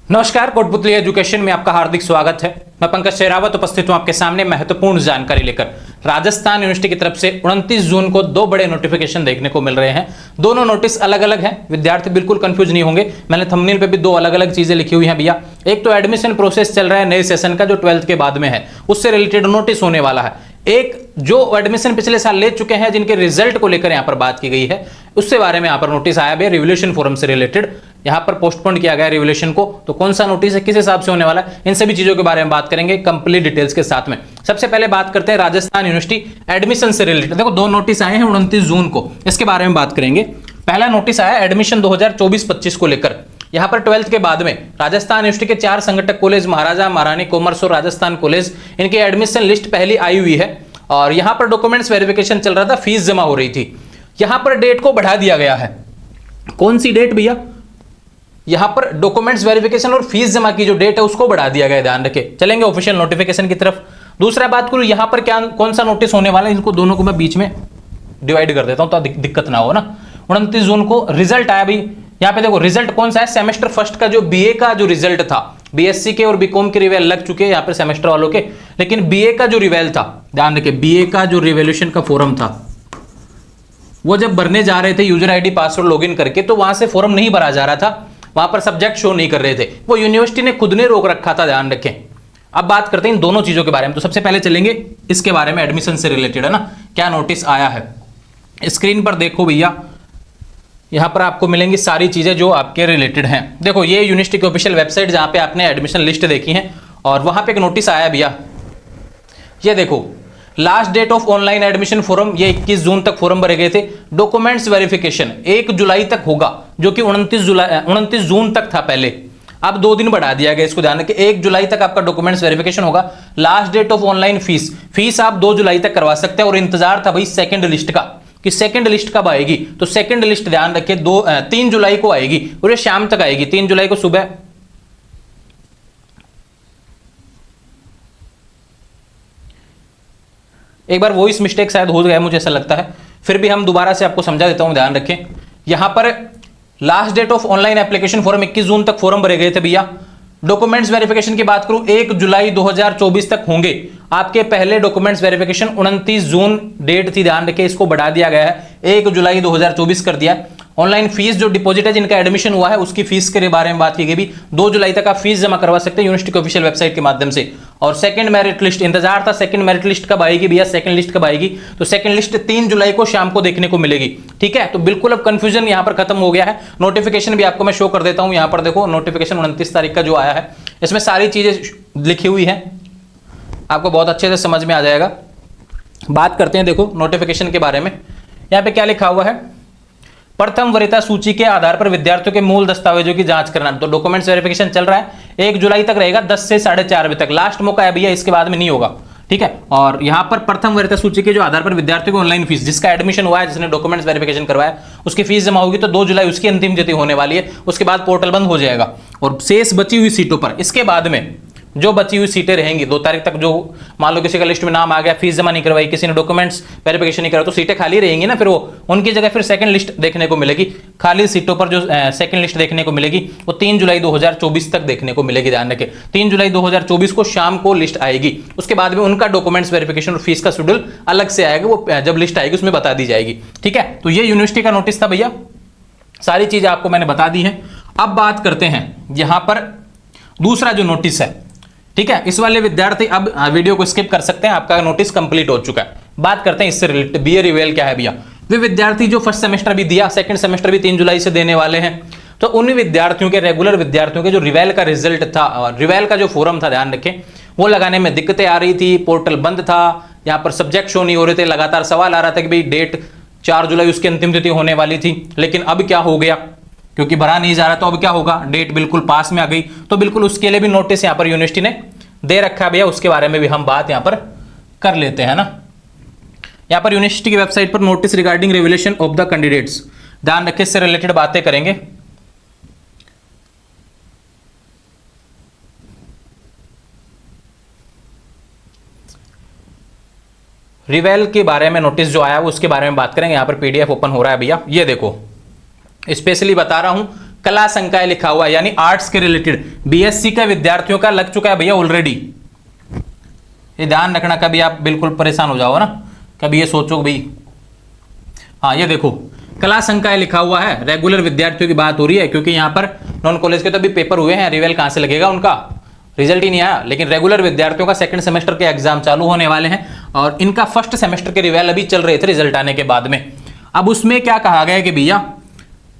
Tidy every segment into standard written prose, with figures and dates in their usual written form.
नमस्कार, कोटपुतली एजुकेशन में आपका हार्दिक स्वागत है। मैं पंकज शेरावत उपस्थित हूं आपके सामने महत्वपूर्ण जानकारी लेकर। राजस्थान यूनिवर्सिटी की तरफ से 29 जून को दो बड़े नोटिफिकेशन देखने को मिल रहे हैं। दोनों नोटिस अलग अलग हैं, विद्यार्थी बिल्कुल कंफ्यूज नहीं होंगे। मैंने थंबनेल पे भी दो अलग अलग चीजें लिखी हुई हैं भैया। एक तो एडमिशन प्रोसेस चल रहा है नए सेशन का जो 12th के बाद में है, उससे रिलेटेड नोटिस होने वाला है। एक जो एडमिशन पिछले साल ले चुके हैं जिनके रिजल्ट को लेकर यहां पर बात की गई है, उससे बारे में यहां पर नोटिस आया है रिवोल्यूशन फोरम से रिलेटेड। यहां पर पोस्टपोन किया गया रिवोल्यूशन को, तो कौन सा नोटिस है, किस हिसाब से होने वाला है, इन सभी चीजों के बारे में बात करेंगे कंप्लीट डिटेल्स के साथ में। सबसे पहले बात करते हैं राजस्थान यूनिवर्सिटी एडमिशन से रिलेटेड। देखो दो नोटिस आए हैं 29 जून को, इसके बारे में बात करेंगे। पहला नोटिस आया एडमिशन 2024-25 को लेकर। यहां पर 12th के बाद में राजस्थान यूनिवर्सिटी के 4 संघटक कॉलेज महाराजा महारानी कॉमर्स और राजस्थान कॉलेज, इनकी एडमिशन लिस्ट पहली आई हुई है और यहां पर डॉक्यूमेंट्स वेरिफिकेशन चल रहा था, फीस जमा हो रही थी। यहां पर डेट को बढ़ा दिया गया है। कौन सी डेट भैया? यहां पर डॉक्यूमेंट्स वेरिफिकेशन और फीस जमा की जो डेट है उसको बढ़ा दिया गया, ध्यान रखें। चलेंगे ऑफिशियल नोटिफिकेशन की तरफ। दूसरा बात करूं यहां पर क्या कौन सा नोटिस होने वाला है, इनको दोनों को मैं बीच में डिवाइड कर देता हूं तो दिक्कत ना हो ना। 29 जून को रिजल्ट आया भाई। यहां पे देखो रिजल्ट कौन सा है, सेमेस्टर फर्स्ट का जो बीए का जो रिजल्ट था, बीएससी के और बीकॉम के रिवेल लग चुके हैं यहां पर सेमेस्टर वालों के, लेकिन बीए का जो रिवेल था, ध्यान रखें, बीए का जो रिवोल्यूशन का फॉर्म था वो जब भरने जा रहे थे यूजर आईडी पासवर्ड लॉगिन करके, तो वहां से फॉर्म नहीं भरा जा रहा था, वहां पर सब्जेक्ट शो नहीं कर रहे थे, वो यूनिवर्सिटी ने खुद ने रोक रखा था, ध्यान रखें। अब बात करते हैं इन दोनों चीजों के बारे में। तो सबसे पहले चलेंगे इसके बारे में, एडमिशन से रिलेटेड है ना, क्या नोटिस आया है। स्क्रीन पर देखो भैया, यहां पर आपको मिलेंगी सारी चीजें जो आपके रिलेटेड हैं। देखो ये यूनिवर्सिटी की ऑफिशियल वेबसाइट जहां पे आपने एडमिशन लिस्ट देखी है और वहां पे एक नोटिस आया भैया। ये देखो last date of online admission form, ये 21 जून तक फॉर्म भरे गए थे। डॉक्यूमेंट्स वेरिफिकेशन 1 जुलाई तक होगा, जो कि 29 जून तक था पहले। अब 2 दिन बढ़ा दिया गया, इसको ध्यान रखें। 1 जुलाई तक आपका डॉक्यूमेंट्स वेरिफिकेशन होगा। Last date of online fees आप 2 जुलाई तक करवा सकते हैं। और इंतजार था भाई सेकंड लिस्ट का, कि सेकंड लिस्ट कब आएगी। तो सेकंड लिस्ट ध्यान रखें 3 जुलाई को आएगी और ये शाम तक आएगी। 3 जुलाई को सुबह एक बार वॉइस मिस्टेक शायद हो गया, मुझे ऐसा लगता है, फिर भी हम दोबारा से आपको समझा देता हूं, ध्यान रखें। यहां पर last date of online application form 21 जून तक फॉर्म भरे गए थे भैया। डॉक्यूमेंट्स वेरिफिकेशन की बात करूं 1 जुलाई 2024 तक होंगे आपके पहले डॉक्यूमेंट्स वेरिफिकेशन। 29 जून डेट थी, ध्यान रखें, इसको बढ़ा दिया गया है, 1 जुलाई 2024 कर दिया। ऑनलाइन फीस जो डिपॉजिट है जिनका एडमिशन हुआ है उसकी फीस के बारे में बात की गई भी। 2 जुलाई तक आप फीस जमा करवा सकते हैं यूनिवर्सिटी की ऑफिशियल वेबसाइट के माध्यम से। और सेकंड मेरिट लिस्ट, इंतजार था सेकंड मेरिट लिस्ट कब आएगी भैया, सेकंड लिस्ट कब आएगी। तो सेकंड लिस्ट 3 जुलाई को शाम को देखने को मिलेगी। ठीक है, तो बिल्कुल अब कंफ्यूजन यहां पर खत्म हो गया है। नोटिफिकेशन भी आपको मैं शो कर देता हूं। यहां पर देखो नोटिफिकेशन 29 तारीख का जो आया है, इसमें सारी चीजें लिखी हुई है, आपको बहुत अच्छे से समझ में आ जाएगा। बात करते हैं देखो नोटिफिकेशन के बारे में। यहां पे क्या लिखा हुआ है, प्रथम वरीयता सूची के आधार पर विद्यार्थियों के मूल दस्तावेजों की जांच करना। तो डॉक्यूमेंट्स वेरिफिकेशन चल रहा है, 1 जुलाई तक रहेगा, 10 से 4:30 बजे तक लास्ट मौका है भैया, इसके बाद में नहीं होगा। ठीक है, और यहां पर प्रथम वरीयता सूची के जो आधार पर विद्यार्थियों की ऑनलाइन फीस, जिसका एडमिशन हुआ है, जिसने डॉक्यूमेंट्स वेरिफिकेशन करवाया, उसकी फीस जमा होगी। तो 2 जुलाई उसकी अंतिम तिथि होने वाली है, उसके बाद पोर्टल बंद हो जाएगा। और शेष बची हुई सीटों पर इसके बाद में जो बची हुई सीटें रहेंगी 2 तारीख तक, जो मान लो किसी का लिस्ट में नाम आ गया, फीस जमा नहीं करवाई, किसी ने डॉक्यूमेंट्स वेरिफिकेशन नहीं करा, तो सीटें खाली रहेंगी ना, फिर वो उनकी जगह फिर सेकंड लिस्ट देखने को मिलेगी। खाली सीटों पर जो सेकंड लिस्ट देखने को मिलेगी वो 3 जुलाई 2024 तक देखने को मिलेगी, ध्यान रखें। 3 जुलाई 2024 को शाम को लिस्ट आएगी। उसके बाद में उनका डॉक्यूमेंट्स वेरिफिकेशन और फीस का शेड्यूल अलग से आएगा, वो जब लिस्ट आएगी उसमें बता दी जाएगी। ठीक है, तो ये यूनिवर्सिटी का नोटिस था भैया, सारी चीजें आपको मैंने बता दी हैं। अब बात करते हैं यहां पर दूसरा जो नोटिस है। ठीक है, इस वाले विद्यार्थी अब वीडियो को स्किप कर सकते हैं, आपका नोटिस कंप्लीट हो चुका है। बात करते हैं इससे रिलेटेड, बीए रिवेल क्या है भैया। वे विद्यार्थी जो फर्स्ट सेमेस्टर भी दिया, सेकंड सेमेस्टर भी 3 जुलाई से देने वाले हैं, तो उन विद्यार्थियों के, रेगुलर विद्यार्थियों के जो रिवेल का रिजल्ट था, रिवेल का जो फॉर्म था, ध्यान रखें, वो लगाने में दिक्कतें आ रही थी, पोर्टल बंद था, यहाँ पर सब्जेक्ट शो नहीं हो रहे थे, लगातार सवाल आ रहा था कि भाई डेट 4 जुलाई उसकी अंतिम तिथि होने वाली थी, लेकिन अब क्या हो गया, क्योंकि भरा नहीं जा रहा, तो अब क्या होगा, डेट बिल्कुल पास में आ गई। तो बिल्कुल उसके लिए भी नोटिस यहाँ पर यूनिवर्सिटी ने दे रखा है भैया, उसके बारे में भी हम बात यहां पर कर लेते हैं ना। यहां पर यूनिवर्सिटी की वेबसाइट पर notice regarding revolution of the candidates, ध्यान रखें, इससे रिलेटेड बातें करेंगे। रिवेल के बारे में नोटिस जो आया उसके बारे में बात करेंगे। यहां पर पीडीएफ ओपन हो रहा है भैया, ये देखो, स्पेशली बता रहा हूं कला संकाय लिखा हुआ है, यानी आर्ट्स के रिलेटेड बीएससी का विद्यार्थियों का लग चुका है भैया ऑलरेडी। ये ध्यान रखना, कभी आप बिल्कुल परेशान हो जाओ ना, कभी ये सोचो भाई। हाँ ये देखो कला संकाय लिखा हुआ है, रेगुलर विद्यार्थियों की बात हो रही है, क्योंकि यहाँ पर नॉन कॉलेज के तो अभी पेपर हुए हैं, रिवेल कहाँ से लगेगा, उनका रिजल्ट ही नहीं आया। लेकिन रेगुलर विद्यार्थियों का सेकंड सेमेस्टर के एग्जाम चालू होने वाले हैं और इनका फर्स्ट सेमेस्टर के रिवेल अभी चल रहे थे रिजल्ट आने के बाद में। अब उसमें क्या कहा गया है कि भैया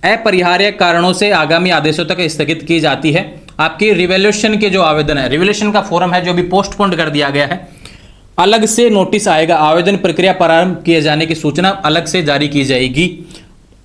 अपरिहार्य कारणों से आगामी आदेशों तक स्थगित की जाती है आपकी रिवैल्यूएशन के जो आवेदन है, रिवैल्यूएशन का फॉर्म है जो भी पोस्टपोन कर दिया गया है, अलग से नोटिस आएगा, आवेदन प्रक्रिया प्रारंभ किए जाने की सूचना अलग से जारी की जाएगी।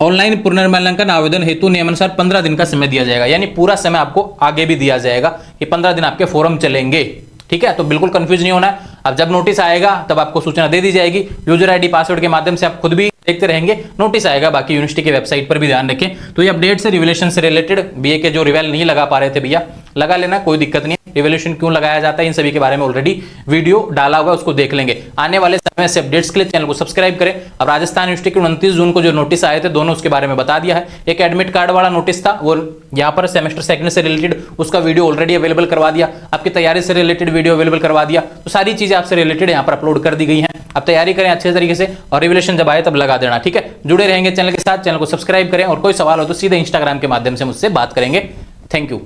ऑनलाइन पुनर्मूल्यांकन आवेदन हेतु नियमानुसार 15 दिन का समय दिया जाएगा, यानी पूरा समय आपको आगे भी दिया जाएगा कि 15 दिन आपके फॉर्म चलेंगे। ठीक है, तो बिल्कुल कंफ्यूज नहीं होना है। अब जब नोटिस आएगा तब आपको सूचना दे दी जाएगी, यूजर आईडी पासवर्ड के माध्यम से आप खुद भी देखते रहेंगे, नोटिस आएगा। बाकी यूनिवर्सिटी की वेबसाइट पर भी ध्यान रखें। तो ये अपडेट से रिवैल्यूएशन से रिलेटेड, बीए के जो रिवेल नहीं लगा पा रहे थे भैया, लगा लेना, कोई दिक्कत नहीं है। रिवैल्यूएशन क्यों लगाया जाता है इन सभी के बारे में ऑलरेडी वीडियो डाला हुआ है, उसको देख लेंगे। आने वाले समय से अपडेट्स के लिए चैनल को सब्सक्राइब करें। अब राजस्थान यूनिवर्सिटी के 29 जून को जो नोटिस आए थे दोनों, उसके बारे में बता दिया है। एक एडमिट कार्ड वाला नोटिस था, वो यहाँ पर सेमेस्टर सेकंड से रिलेटेड, उसका वीडियो ऑलरेडी अवेलेबल करवा दिया। आपकी तैयारी से रिलेटेड वीडियो अवेलेबल करवा दिया। तो सारी चीजें आपसे रिलेटेड यहाँ पर अपलोड कर दी गई हैं। अब तैयारी करें अच्छे तरीके से और रिवैल्यूएशन जब आए तब लगा देना। ठीक है, जुड़े रहेंगे चैनल के साथ, चैनल को सब्सक्राइब करें और कोई सवाल हो तो सीधे इंस्टाग्राम के माध्यम से मुझसे बात करेंगे। Thank you.